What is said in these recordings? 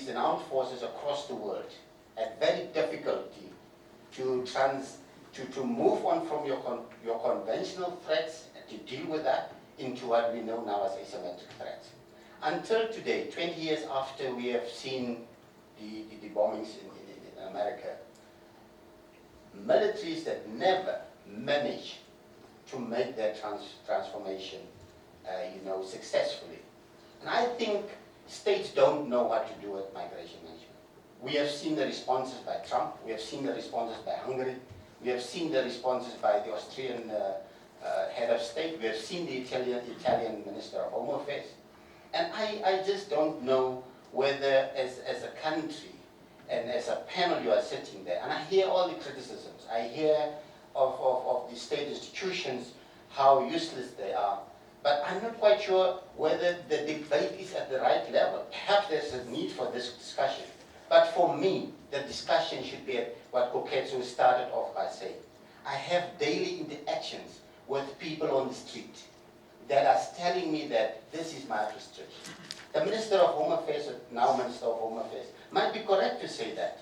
militaries and armed forces across the world had very difficulty to move on from your conventional threats and to deal with that into what we know now as asymmetric threats. Until today, 20 years after we have seen the bombings in America, militaries that never manage to make that transformation successfully. And I think states don't know what to do with migration management. We have seen the responses by Trump, we have seen the responses by Hungary, we have seen the responses by the Austrian head of state, we have seen the Italian Minister of Home Affairs. And I just don't know whether as a country and as a panel you are sitting there, and I hear all the criticisms, I hear of the state institutions, how useless they are, but I'm not quite sure whether the debate is at the right level. Perhaps there's a need for this discussion. But for me, the discussion should be at what Koketsu started off by saying. I have daily interactions with people on the street that are telling me that this is my frustration. The Minister of Home Affairs, now Minister of Home Affairs, might be correct to say that.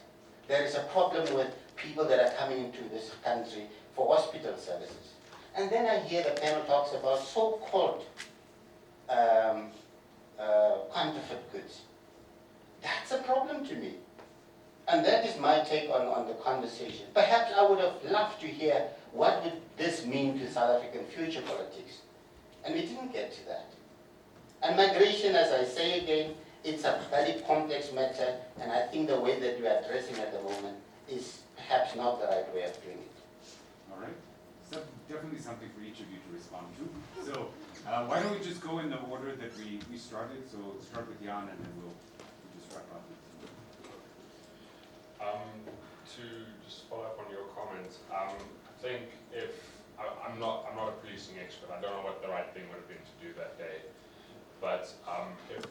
There is a problem with people that are coming into this country for hospital services. And then I hear the panel talks about so-called counterfeit goods. That's a problem to me. And that is my take on the conversation. Perhaps I would have loved to hear what would this mean to South African future politics. And we didn't get to that. And migration, as I say again, it's a very complex matter, and I think the way that we are addressing it at the moment is perhaps not the right way of doing it. All right. So definitely something for each of you to respond to. So why don't we just go in the order that we started? So start with Jan, and then we'll just wrap up. To just follow up on your comments, I think if I'm not a policing expert, I don't know what the right thing would have been to do that day, but if the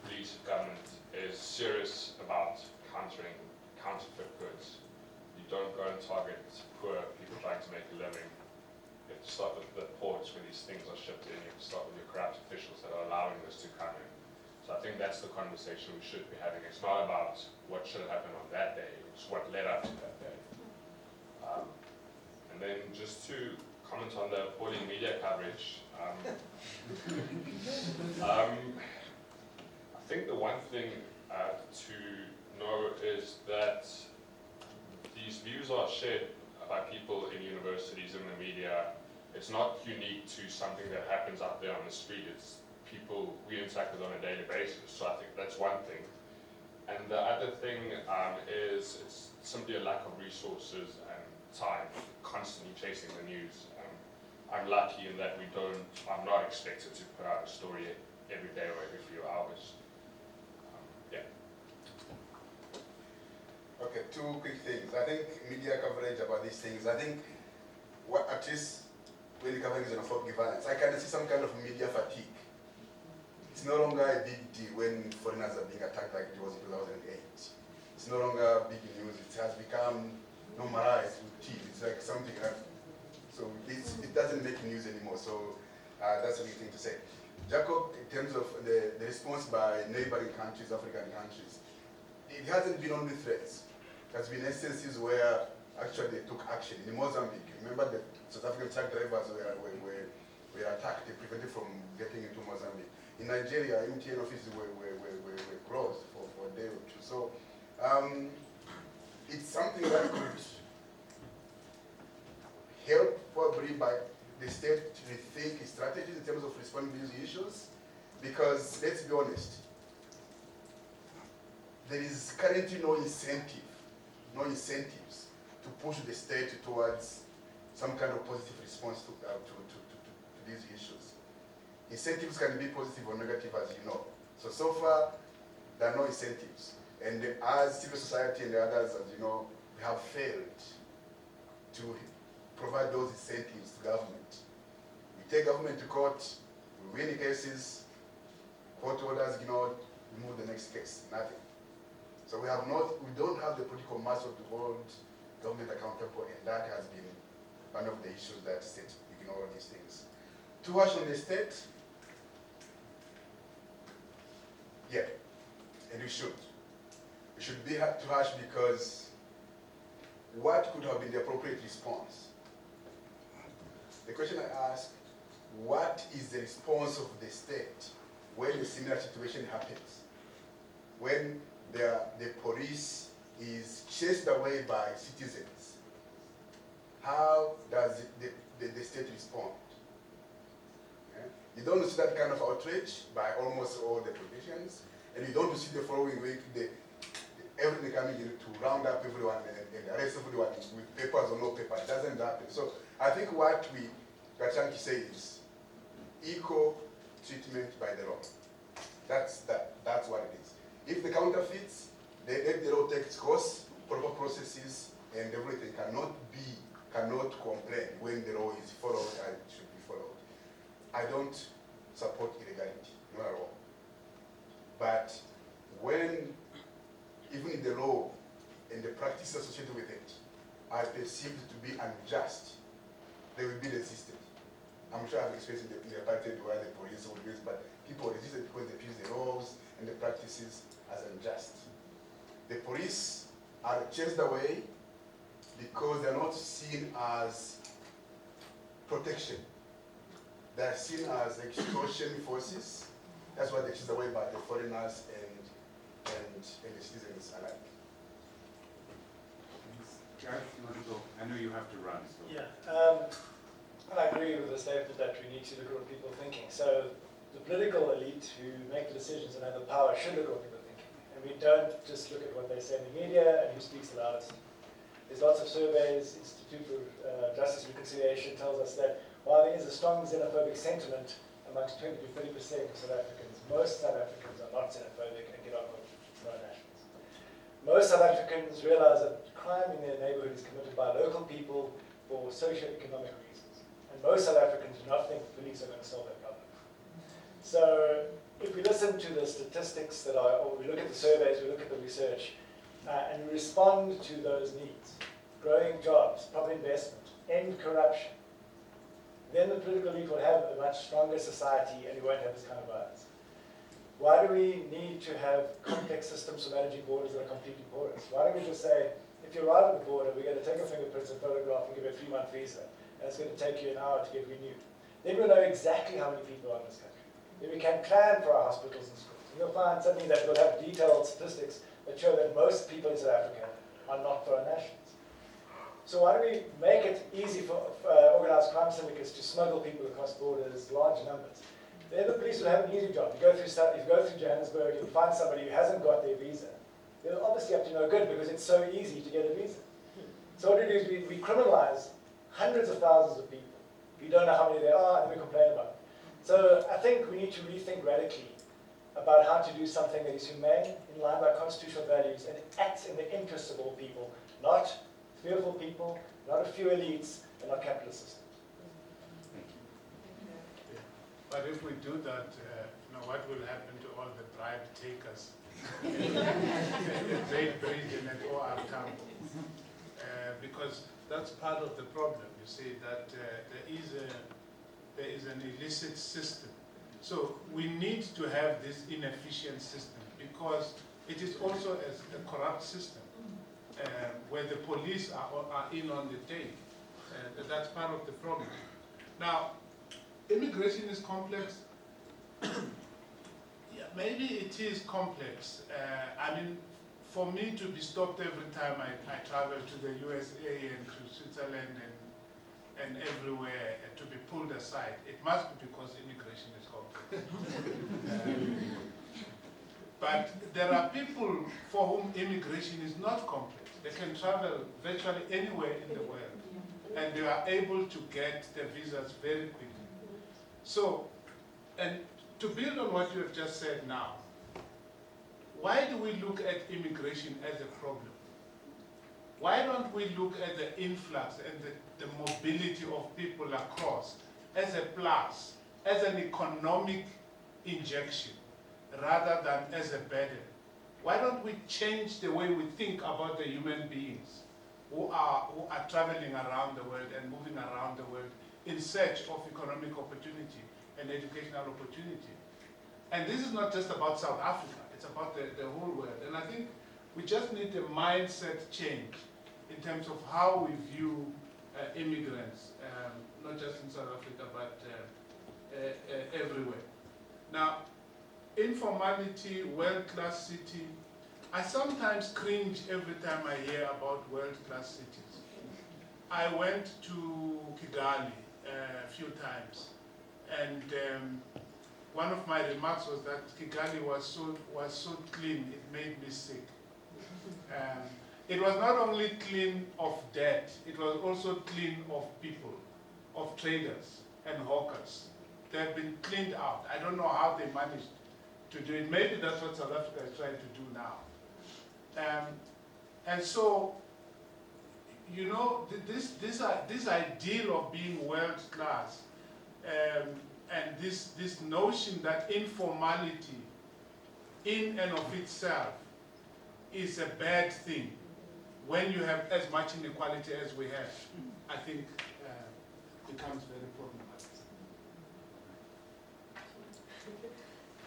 police government is serious about countering counterfeit goods, you don't go and target poor people trying to make a living. You have to start with the ports where these things are shipped in. You have to start with your corrupt officials that are allowing this to come in. So I think that's the conversation we should be having. It's not about what should have happened on that day, it's what led up to that day. And then just to comment on the appalling media coverage, I think the one thing to know is that these views are shared by people in universities and the media. It's not unique to something that happens out there on the street. It's people we interact with on a daily basis. So I think that's one thing. And the other thing is it's simply a lack of resources and time, constantly chasing the news. I'm lucky in that I'm not expected to put out a story every day or every few hours. Yeah. Okay, two quick things. I think media coverage about these things, I think what at least when the coverage is on xenophobic violence, I can see some kind of media fatigue. It's no longer a big deal when foreigners are being attacked like it was in 2008. It's no longer big news. It has become normalized routine. It's like something that, so it doesn't make news anymore. So that's a big thing to say. Jacob, in terms of the response by neighboring countries, African countries, it hasn't been only threats. There's been instances where actually they took action. In Mozambique, remember the South African truck drivers were attacked, they prevented from getting into Mozambique. In Nigeria, MTN offices were closed for a day or two. So it's something that could help probably by the state to rethink its strategies in terms of responding to these issues. Because let's be honest, there is currently no incentives to push the state towards some kind of positive response to these issues. Incentives can be positive or negative, as you know. So far, there are no incentives. And as civil society and the others, as you know, we have failed to provide those incentives to government. We take government to court, we win cases, court orders ignored, we move the next case, nothing. So we don't have the political muscle to hold government accountable, and that has been one of the issues that states ignore these things. Too much on the state, yeah, and we should. it should be too harsh because what could have been the appropriate response? The question I ask, what is the response of the state when a similar situation happens? When the police is chased away by citizens, how does the state respond? Yeah? You don't see that kind of outrage by almost all the politicians, and you don't see the following week everything coming in to round up everyone and arrest everyone with papers or no paper. It doesn't happen. So I think what we are trying to say is equal treatment by the law. That's what it is. If the counterfeits, let the law take its course, proper processes, and everything cannot complain when the law is followed and it should be followed. I don't support illegality, not at all. But when even the law and the practice associated with it are perceived to be unjust, they will be resisted. I'm sure I've experienced in the apartheid where the police would use, but people resisted because they view the laws and the practices as unjust. The police are chased away because they're not seen as protection. They're seen as extortion forces. That's why they're chased away by the foreigners and the citizens alike. Gareth, you want to go? I know you have to run. So. Yeah, I agree with the statement that we need to look at what people are thinking. So the political elite who make the decisions and have the power should look at what people are thinking. And we don't just look at what they say in the media and who speaks the loudest. There's lots of surveys. Institute for Justice and Reconciliation tells us that while there is a strong xenophobic sentiment amongst 20 to 30% of South Africans, most South Africans are not xenophobic and get on with no-nationals. Most South Africans realize that crime in their neighborhood is committed by local people for socio-economic reasons. And most South Africans do not think police are going to solve that problem. So if we listen to the statistics or we look at the surveys, we look at the research, and we respond to those needs, growing jobs, proper investment, end corruption, then the political elite will have a much stronger society and we won't have this kind of violence. Why do we need to have complex systems for managing borders that are completely porous? Why don't we just say, if you arrive at the border, we're going to take your fingerprints and photograph and give you a 3-month visa, and it's going to take you an hour to get renewed. Then we'll know exactly how many people are in this country. Then we can plan for our hospitals and schools. And you'll find suddenly that we'll have detailed statistics that show that most people in South Africa are not foreign nationals. So why don't we make it easy for organized crime syndicates to smuggle people across borders, large numbers? Then the police will have an easy job. If you go through Johannesburg, you'll find somebody who hasn't got their visa. They'll obviously up to no good because it's so easy to get a visa. So what we do is we criminalize hundreds of thousands of people. We don't know how many there are and we complain about it. So I think we need to rethink radically about how to do something that is humane, in line with our constitutional values, and acts in the interests of all people, not fearful people, not a few elites, and not capitalist systems. But if we do that, what will happen to all the bribe takers in Great Britain and OR Tambo? Because that's part of the problem, you see, that there is an illicit system. So we need to have this inefficient system because it is also a corrupt system where the police are in on the take. That's part of the problem. Now, immigration is complex. Yeah, maybe it is complex. I mean, for me to be stopped every time I travel to the USA and to Switzerland and everywhere to be pulled aside, it must be because immigration is complex. But there are people for whom immigration is not complex. They can travel virtually anywhere in the world, and they are able to get the visas very quickly. So, and to build on what you have just said now, why do we look at immigration as a problem? Why don't we look at the influx and the mobility of people across as a plus, as an economic injection, rather than as a burden? Why don't we change the way we think about the human beings who are traveling around the world and moving around the world in search of economic opportunity and educational opportunity? And this is not just about South Africa, it's about the whole world. And I think We just need a mindset change in terms of how we view immigrants, not just in South Africa, but everywhere. Now, informality, world-class city, I sometimes cringe every time I hear about world-class cities. I went to Kigali a few times, and one of my remarks was that Kigali was so clean, it made me sick. It was not only clean of debt, it was also clean of people, of traders and hawkers. They've been cleaned out. I don't know how they managed to do it. Maybe that's what South Africa is trying to do now. And so, you know, this ideal of being world class and this notion that informality in and of itself is a bad thing when you have as much inequality as we have, I think becomes very problematic.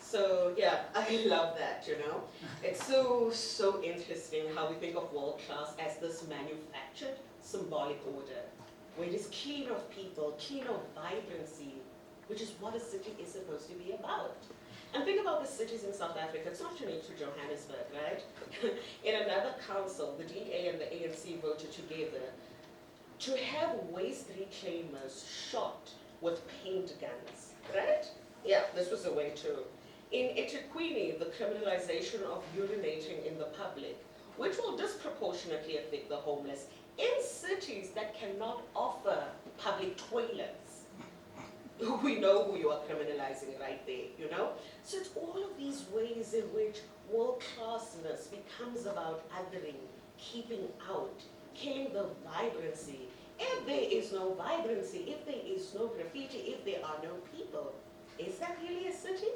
So yeah, I love that, you know. It's so interesting how we think of world class as this manufactured symbolic order, where it is clean of people, clean of vibrancy, which is what a city is supposed to be about. And think about the cities in South Africa. It's not unique to Johannesburg, right? In another council, the DA and the ANC voted together to have waste reclaimers shot with paint guns, right? Yeah, this was a way to. In eThekwini, the criminalization of urinating in the public, which will disproportionately affect the homeless in cities that cannot offer public toilets. We know who you are criminalizing right there, you know? So it's all of these ways in which world-classness becomes about othering, keeping out, killing the vibrancy. If there is no vibrancy, if there is no graffiti, if there are no people, is that really a city?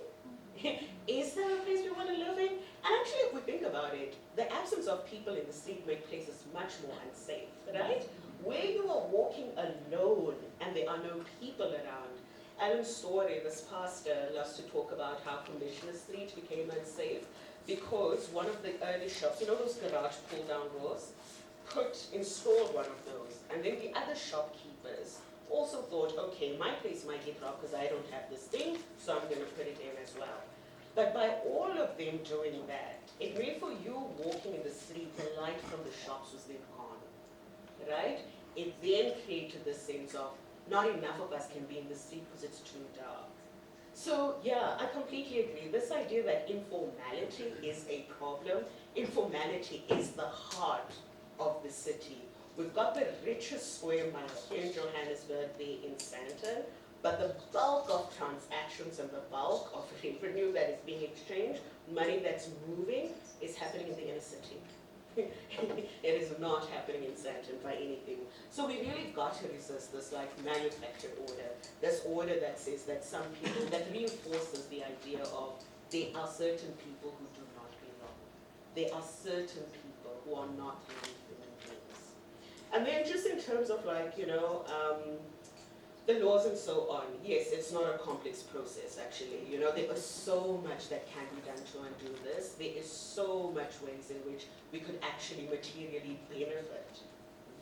Is that a place we want to live in? And actually, if we think about it, the absence of people in the street make places much more unsafe, right? Where you are walking alone and there are no people around. Alan's story, this pastor, loves to talk about how Commissioner Street became unsafe because one of the early shops, you know those garage pull-down doors, installed one of those. And then the other shopkeepers also thought, okay, my place might get robbed because I don't have this thing, so I'm going to put it in as well. But by all of them doing that, it meant for you walking in the street, the light from the shops was then gone, right? It then created this sense of, not enough of us can be in the street because it's too dark. So yeah, I completely agree. This idea that informality is a problem, informality is the heart of the city. We've got the richest square mile here in Johannesburg, there in Sandton, but the bulk of transactions and the bulk of revenue that is being exchanged, money that's moving, is happening in the inner city. It is not happening in Sandton by anything. So we really got to resist this like manufactured order, this order that says that some people, that reinforces the idea of there are certain people who do not belong. There are certain people who are not really human beings. And then just in terms of like, you know, the laws and so on, yes, it's not a complex process actually. You know, there is so much that can be done to undo this. There is so much ways in which we could actually materially benefit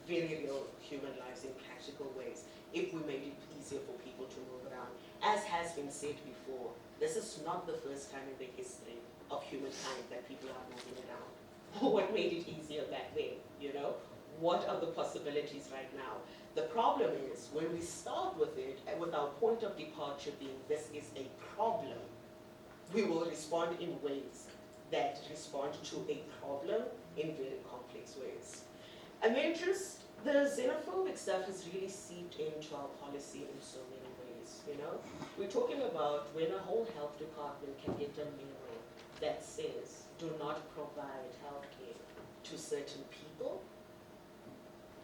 very real human lives in practical ways if we made it easier for people to move around. As has been said before, this is not the first time in the history of humankind that people are moving around. What made it easier back then, you know? What are the possibilities right now? The problem is, when we start with it, and with our point of departure being this is a problem, we will respond in ways that respond to a problem in very complex ways. And then just the xenophobic stuff has really seeped into our policy in so many ways, you know? We're talking about when a whole health department can get a memo that says, do not provide healthcare to certain people.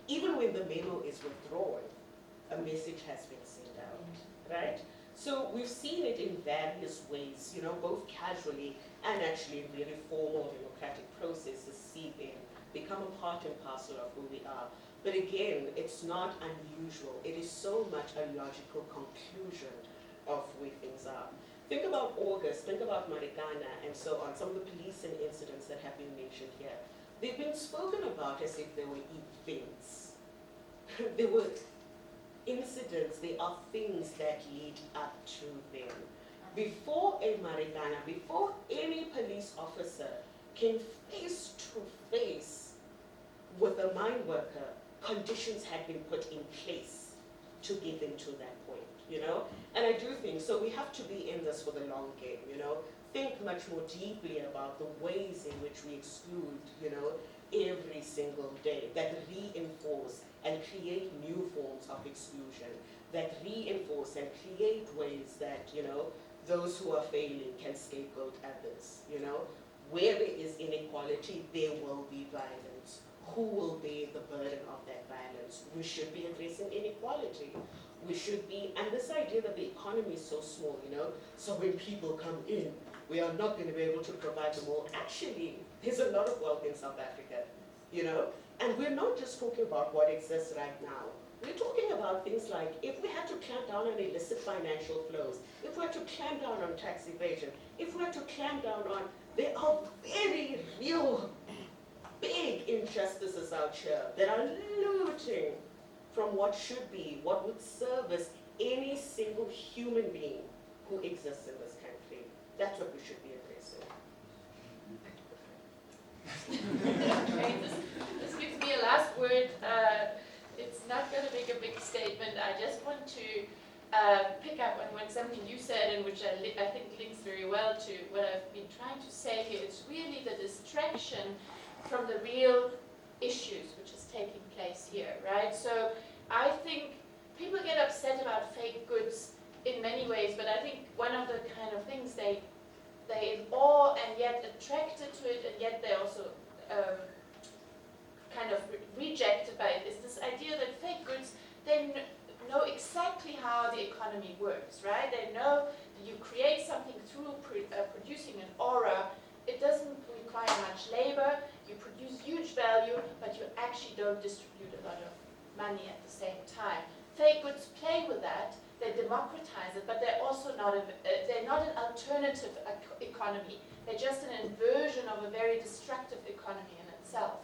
Even when the memo is withdrawn, a message has been sent out, right? So we've seen it in various ways, you know, both casually and actually in very formal democratic processes seep in, become a part and parcel of who we are. But again, it's not unusual. It is so much a logical conclusion of where things are. Think about August, think about Marikana and so on, some of the policing incidents that have been mentioned here. They've been spoken about as if they were events. They were incidents, they are things that lead up to them. Before a Marikana, before any police officer came face to face with a mine worker, conditions had been put in place to get them to that point, you know? And I do think, so we have to be in this for the long game, you know? Think much more deeply about the ways in which we exclude, you know, every single day, that reinforce and create new forms of exclusion, that reinforce and create ways that, you know, those who are failing can scapegoat others, you know? Where there is inequality, there will be violence. Who will bear the burden of that violence? We should be addressing inequality. We should be, and this idea that the economy is so small, you know, so when people come in, we are not going to be able to provide them all. Actually, there's a lot of wealth in South Africa, you know, and we're not just talking about what exists right now. We're talking about things like, if we had to clamp down on illicit financial flows, if we had to clamp down on tax evasion, if we had to clamp down on, there are very real, big injustices out here that are looting from what should be, what would service any single human being who exists in this country. That's what we should be addressing. Okay, this gives me a last word. It's not going to make a big statement. I just want to pick up on something you said, and which I think links very well to what I've been trying to say here. It's really the distraction from the real issues which is taking place here, right? So I think people get upset about fake goods in many ways, but I think one of the kind of things they in awe and yet attracted to it, and yet they also kind of rejected by it, is this idea that fake goods, they know exactly how the economy works, right? They know that you create something through producing an aura. It doesn't require much labor. You produce huge value, but you actually don't distribute a lot of money at the same time. Fake goods play with that. They democratize it, but they're also not they're not an alternative economy. They're just an inversion of a very destructive economy in itself.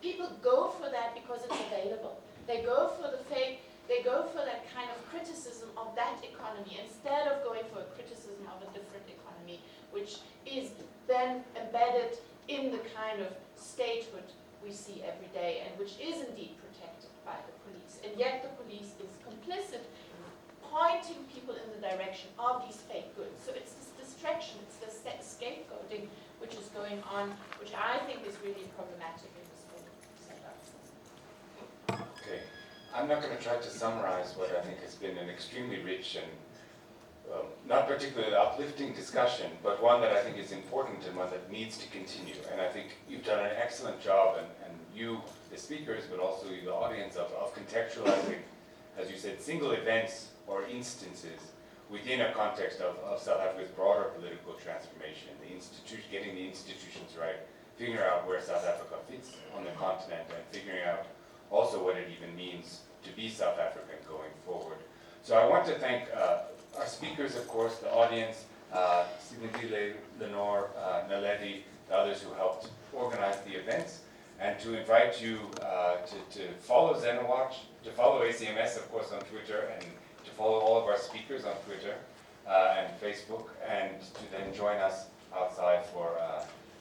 People go for that because it's available. They go for the fake. They go for that kind of criticism of that economy instead of going for a criticism of a different economy, which is then embedded in the kind of statehood we see every day and which is indeed protected by the police. And yet the police is complicit, pointing people in the direction of these fake goods. So it's this distraction, it's this scapegoating which is going on, which I think is really problematic in this whole setup. Okay, I'm not going to try to summarize what I think has been an extremely rich and not particularly uplifting discussion, but one that I think is important and one that needs to continue. And I think you've done an excellent job, and you, the speakers, but also the audience, of contextualizing, as you said, single events or instances within a context of South Africa's broader political transformation, getting the institutions right, figuring out where South Africa fits on the continent, and figuring out also what it even means to be South African going forward. So I want to thank our speakers, of course, the audience, Sibindile, Lenore, Naledi, the others who helped organize the events, and to invite you to follow ZenoWatch, to follow ACMS, of course, on Twitter, and to follow all of our speakers on Twitter and Facebook, and to then join us outside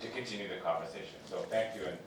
to continue the conversation. So thank you, and